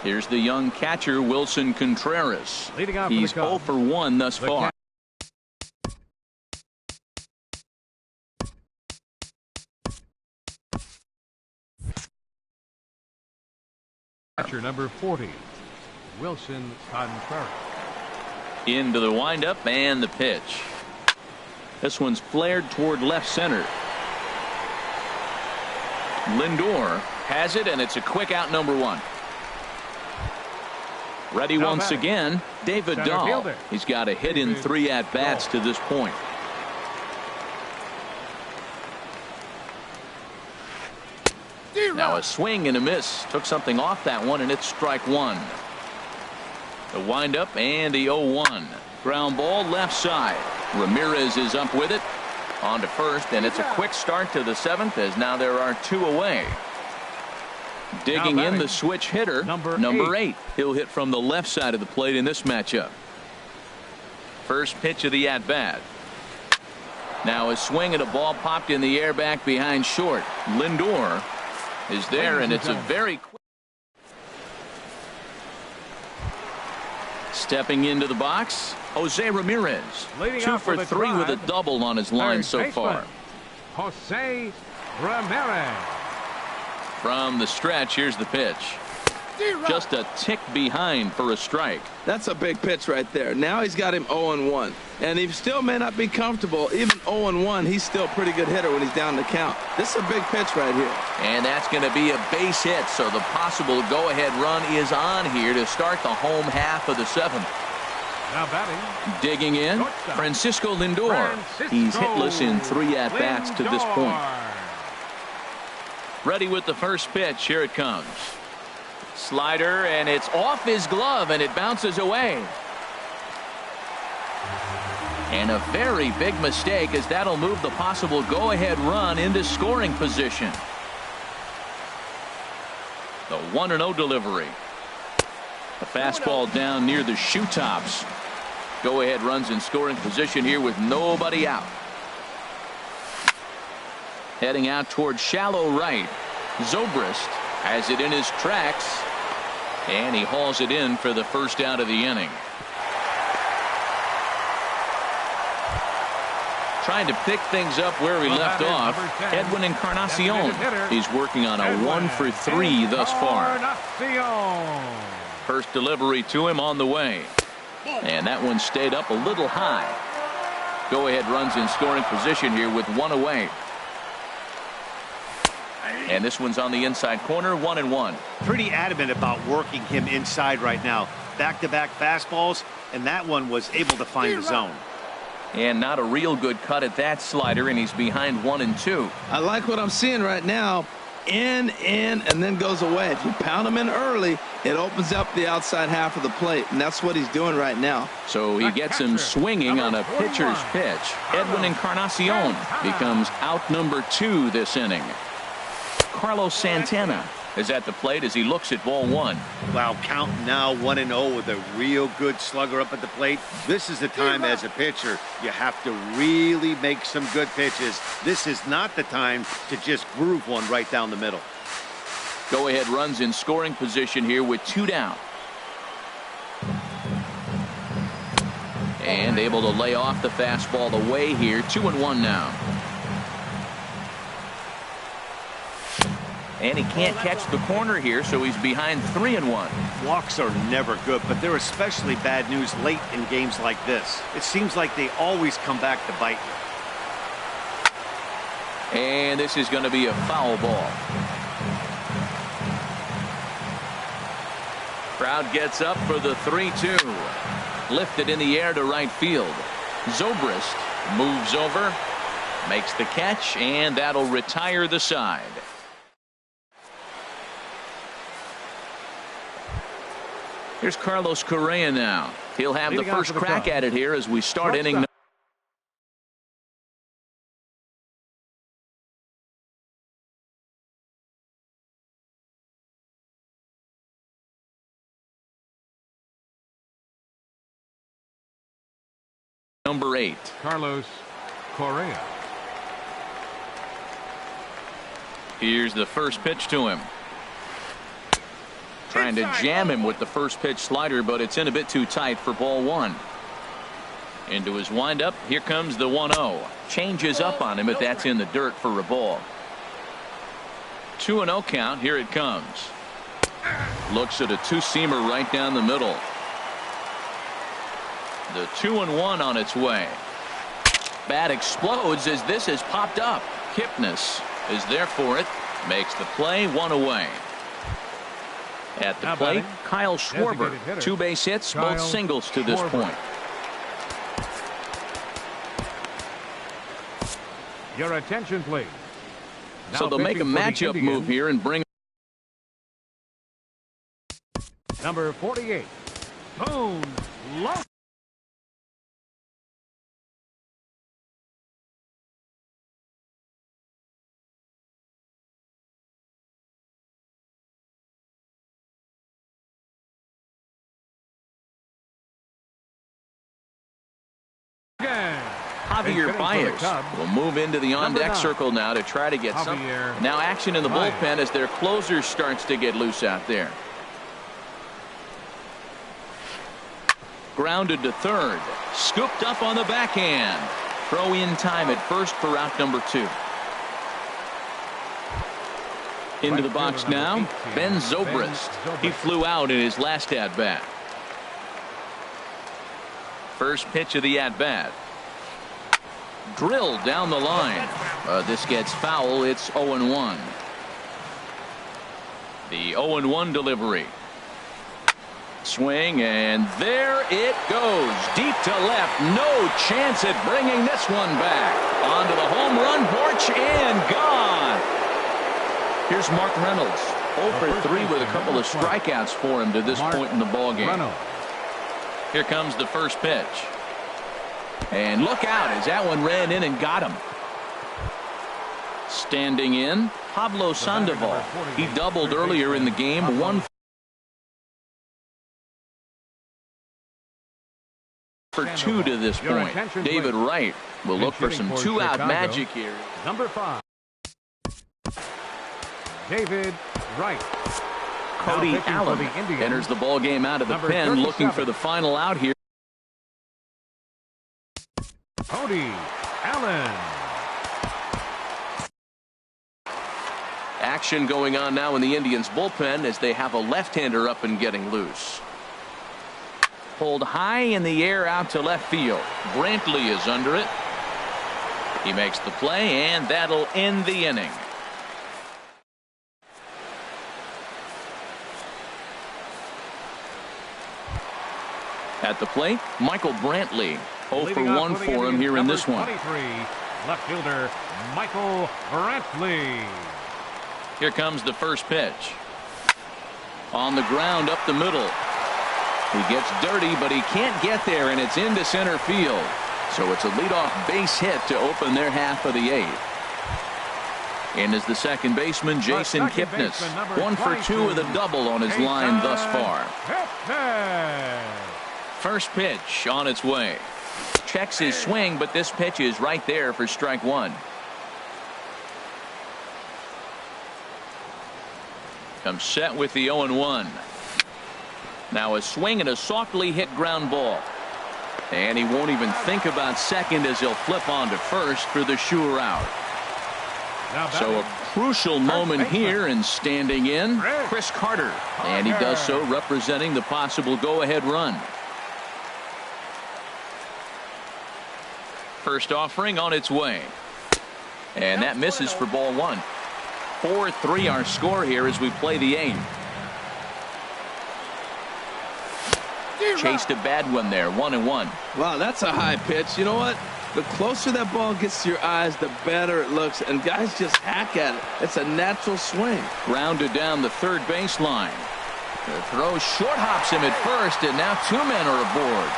Here's the young catcher, Wilson Contreras. He's 0 for 1 thus far. Catcher number 40, Wilson Contreras. Into the windup and the pitch. This one's flared toward left center. Lindor has it, and it's a quick out, number 1. Ready once again, David Dahl. He's got a hit in 3 at-bats to this point. Now a swing and a miss. Took something off that one, and it's strike 1. The windup and the 0-1. Ground ball left side. Ramirez is up with it. On to first, and it's a quick start to the 7th as now there are 2 away. Digging in the switch hitter, number 8. He'll hit from the left side of the plate in this matchup. First pitch of the at-bat. Now a swing and a ball popped in the air back behind short. Lindor is there, and it's a very quick. Stepping into the box, Jose Ramirez. Leading 2 off for with a 3 with a drive, double on his line third so baseman, far. Jose Ramirez. From the stretch, here's the pitch. Just a tick behind for a strike. That's a big pitch right there. Now he's got him 0-1. And he still may not be comfortable. Even 0-1, he's still a pretty good hitter when he's down the count. This is a big pitch right here. And that's going to be a base hit, so the possible go-ahead run is on here to start the home half of the 7th. Now batting. Digging in, Francisco Lindor. He's hitless in 3 at-bats to this point. Ready with the first pitch. Here it comes. Slider, and it's off his glove, and it bounces away. And a very big mistake, as that'll move the possible go-ahead run into scoring position. The 1-0 delivery. A fastball down near the shoe tops. Go-ahead runs in scoring position here with nobody out. Heading out towards shallow right. Zobrist has it in his tracks, and he hauls it in for the first out of the inning. Trying to pick things up where we left off, Edwin Encarnacion. He's working on a 1 for 3 thus far. First delivery to him on the way, and that one stayed up a little high. Go ahead runs in scoring position here with 1 away. And this one's on the inside corner, 1-1. Pretty adamant about working him inside right now. Back-to-back fastballs, and that one was able to find the zone. And not a real good cut at that slider, and he's behind 1-2. I like what I'm seeing right now. In, and then goes away. If you pound him in early, it opens up the outside half of the plate, and that's what he's doing right now. So he gets him swinging on a pitcher's pitch. Edwin Encarnacion becomes out number 2 this inning. Carlos Santana is at the plate as he looks at ball 1. Wow, count now 1-0 with a real good slugger up at the plate. This is the time as a pitcher you have to really make some good pitches. This is not the time to just groove one right down the middle. Go ahead runs in scoring position here with 2 down. And able to lay off the fastball away here. 2-1 now. And he can't catch the corner here, so he's behind 3-1. Walks are never good, but they're especially bad news late in games like this. It seems like they always come back to bite you. And this is going to be a foul ball. Crowd gets up for the 3-2. Lifted in the air to right field. Zobrist moves over, makes the catch, and that'll retire the side. Here's Carlos Correa now. He'll have the first crack at it here as we start inning number 8. Carlos Correa. Here's the first pitch to him. Trying to jam him with the first pitch slider, but it's in a bit too tight for ball 1. Into his windup. Here comes the 1-0. Changes up on him if that's in the dirt for a ball. 2-0 count. Here it comes. Looks at a two-seamer right down the middle. The 2-1 on its way. Bat explodes as this has popped up. Kipnis is there for it. Makes the play. 1 away. At the plate, Kyle Schwarber. 2 base hits, both singles to this point. Your attention, please. So they'll make a matchup move here and bring number 48, Boone Love. Javier Baez will move into the on-deck circle now to try to get some. Now action in the bullpen as their closer starts to get loose out there. Grounded to third. Scooped up on the backhand. Throw in time at first for out number 2. Into the box now, Ben Zobrist. He flew out in his last at-bat. First pitch of the at-bat. Drilled down the line. This gets foul. It's 0-1. The 0-1 delivery. Swing, and there it goes. Deep to left. No chance at bringing this one back. Onto the home run porch and gone. Here's Mark Reynolds. 0 for 3 with a couple of strikeouts for him to this point in the ballgame. Here comes the first pitch. And look out as that one ran in and got him. Standing in, Pablo Sandoval. He doubled earlier in the game. 1 for 2 to this point. David Wright will look for some 2-out magic here. Number 5. David Wright. Cody Allen enters the ball game out of the pen, looking for the final out here. Cody Allen. Action going on now in the Indians bullpen as they have a left-hander up and getting loose. Pulled high in the air out to left field. Brantley is under it. He makes the play, and that'll end the inning. At the plate, Michael Brantley. 0 for 1 for him here in this one. Left fielder Michael Brantley. Here comes the first pitch. On the ground up the middle. He gets dirty, but he can't get there, and it's into center field. So it's a leadoff base hit to open their half of the 8th. In is the second baseman, Jason Kipnis. 1 for 2 with a double on his line thus far. First pitch on its way. Checks his swing, but this pitch is right there for strike 1. Comes set with the 0-1. Now a swing and a softly hit ground ball. And he won't even think about second as he'll flip on to first for the sure out. So a crucial moment here, and standing in, Chris Carter. And he does so representing the possible go-ahead run. First offering on its way. And that misses for ball 1. 4-3 our score here as we play the 8th. Chased a bad one there. 1-1. Wow, that's a high pitch. You know what? The closer that ball gets to your eyes, the better it looks. And guys just hack at it. It's a natural swing. Grounded down the third baseline. The throw short hops him at first, and now 2 men are aboard.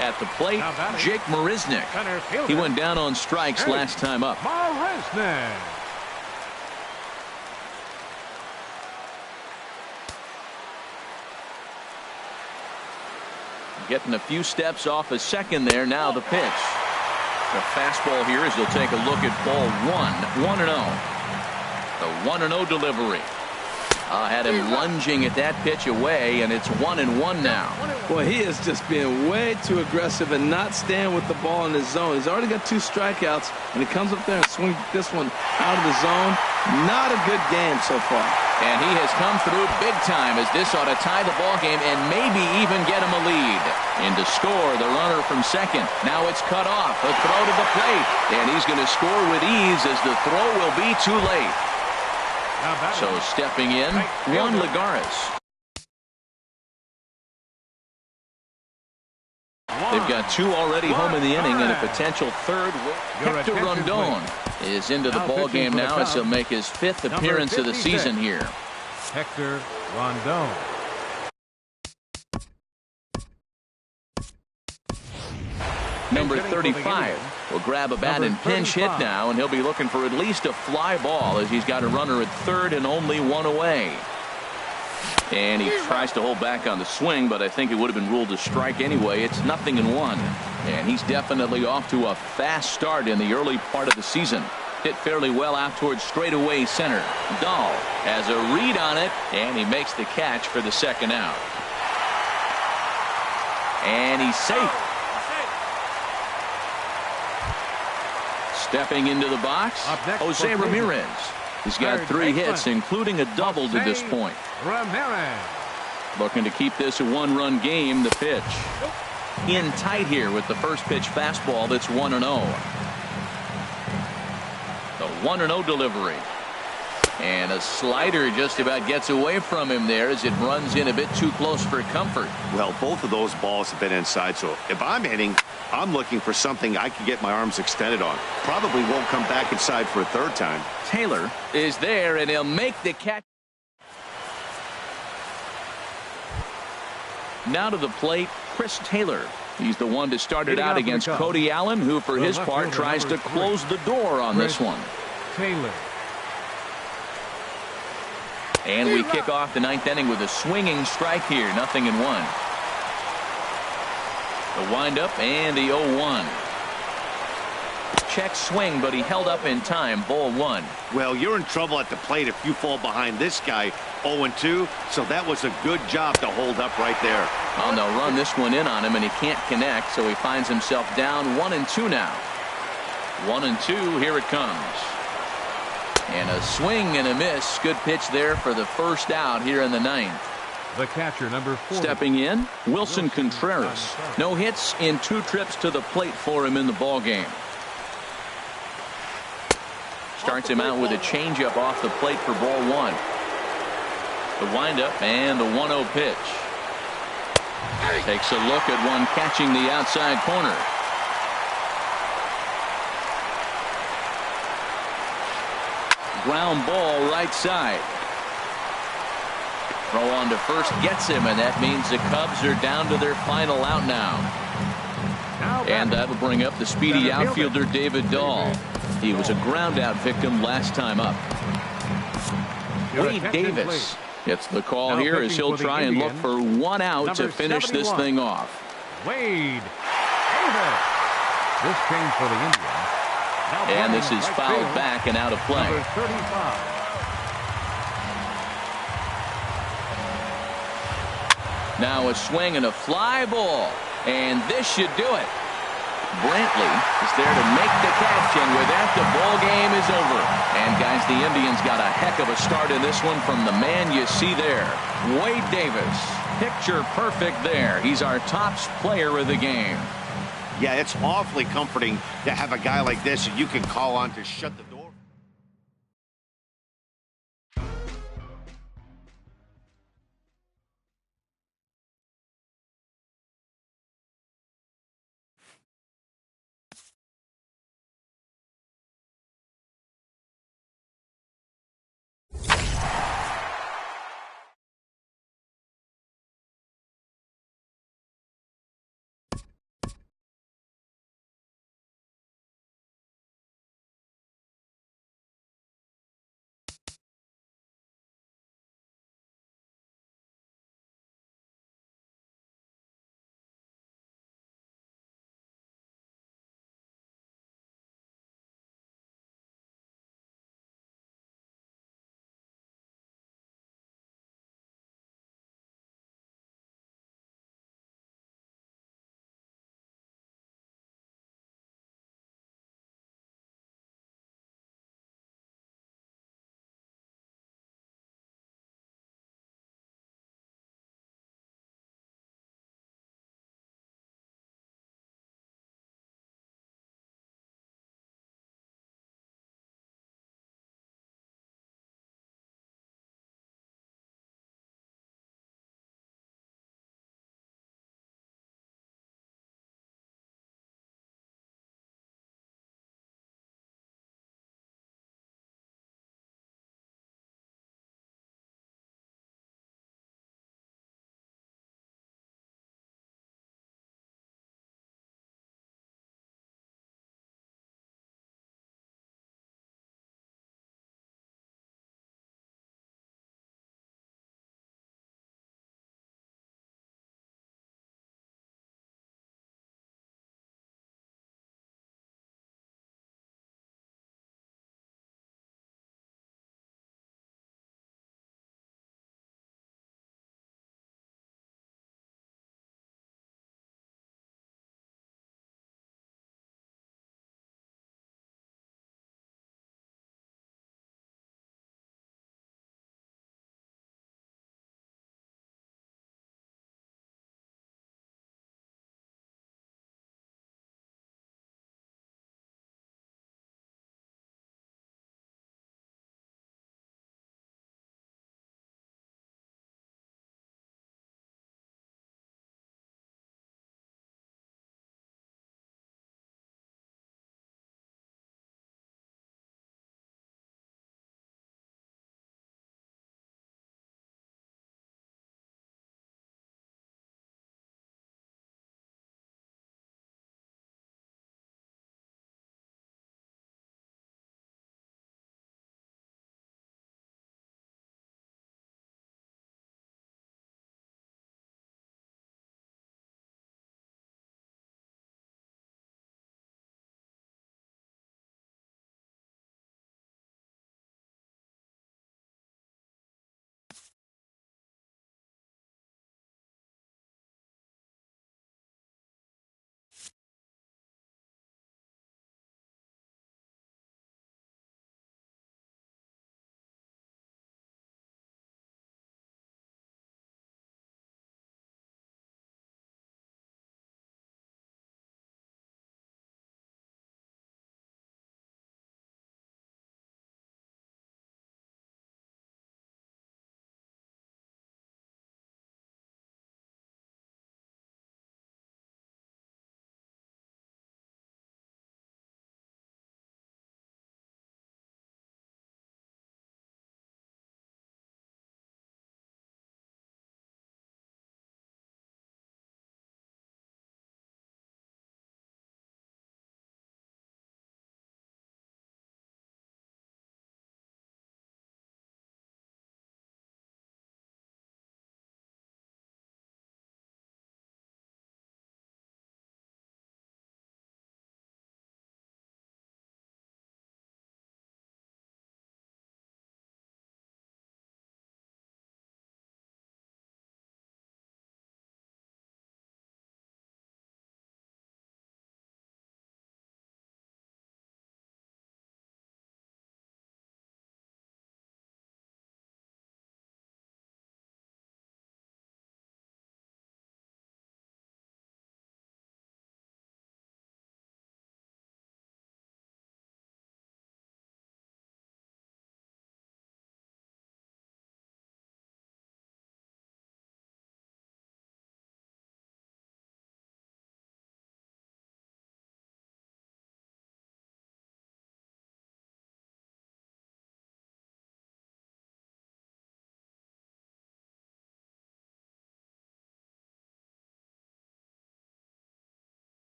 At the plate, Jake Marisnick. He went down on strikes last time up. Marisnick. Getting a few steps off a second there. Now the pitch. The fastball here as he'll take a look at ball 1. 1-0. The 1-0 delivery. Had him lunging at that pitch away, and it's 1-1 now. Boy, he is just being way too aggressive and not staying with the ball in his zone. He's already got 2 strikeouts, and he comes up there and swings this one out of the zone. Not a good game so far. And he has come through big time as this ought to tie the ball game and maybe even get him a lead. In to score, the runner from second. Now it's cut off. A throw to the plate. And he's going to score with ease as the throw will be too late. So stepping in, Juan Lagares. They've got 2 already home in the inning, and a potential third. Hector Rondon is into the ball game now as he'll make his 5th appearance of the season here. Hector Rondon. Number 35 will grab a bat and pinch hit now, and he'll be looking for at least a fly ball as he's got a runner at third and only 1 away. And he tries to hold back on the swing, but I think it would have been ruled a strike anyway. It's 0-1. And he's definitely off to a fast start in the early part of the season. Tipped it fairly well out towards straightaway center. Dahl has a read on it, and he makes the catch for the second out. And he's safe. Stepping into the box, Jose Ramirez. He's got 3 hits, including a double to this point. Ramirez. Looking to keep this a 1-run game. The pitch in tight here with the first pitch fastball that's 1-0. The 1-0 delivery. And a slider just about gets away from him there as it runs in a bit too close for comfort. Well, both of those balls have been inside, so if I'm hitting, I'm looking for something I can get my arms extended on. Probably won't come back inside for a third time. Taylor is there, and he'll make the catch. Now to the plate, Chris Taylor. He's the one to start it out against Cody Allen, who for his part tries to close the door on this one. Taylor. And we kick off the 9th inning with a swinging strike here. 0-1. The windup and the 0-1. Check swing, but he held up in time. Ball 1. Well, you're in trouble at the plate if you fall behind this guy 0-2, so that was a good job to hold up right there. Well, they'll run this one in on him, and he can't connect, so he finds himself down 1-2 now. 1-2, here it comes. And a swing and a miss. Good pitch there for the first out here in the 9th. The catcher, number 4. Stepping in, Wilson Contreras. No hits in 2 trips to the plate for him in the ball game. Starts him out with a changeup off the plate for ball 1. The windup and the 1-0 pitch. Takes a look at one catching the outside corner. Ground ball right side. Throw on to first gets him, and that means the Cubs are down to their final out now. And that'll bring up the speedy outfielder David Dahl. He was a ground out victim last time up. Wade Davis gets the call here as he'll try and look for 1 out to finish this thing off. Wade Davis. This came for the Indians. And this is fouled back and out of play. Number 35. Now a swing and a fly ball. And this should do it. Brantley is there to make the catch, and with that, the ball game is over. And guys, the Indians got a heck of a start in this one from the man you see there, Wade Davis. Picture perfect there. He's our top player of the game. Yeah, it's awfully comforting to have a guy like this that you can call on to shut the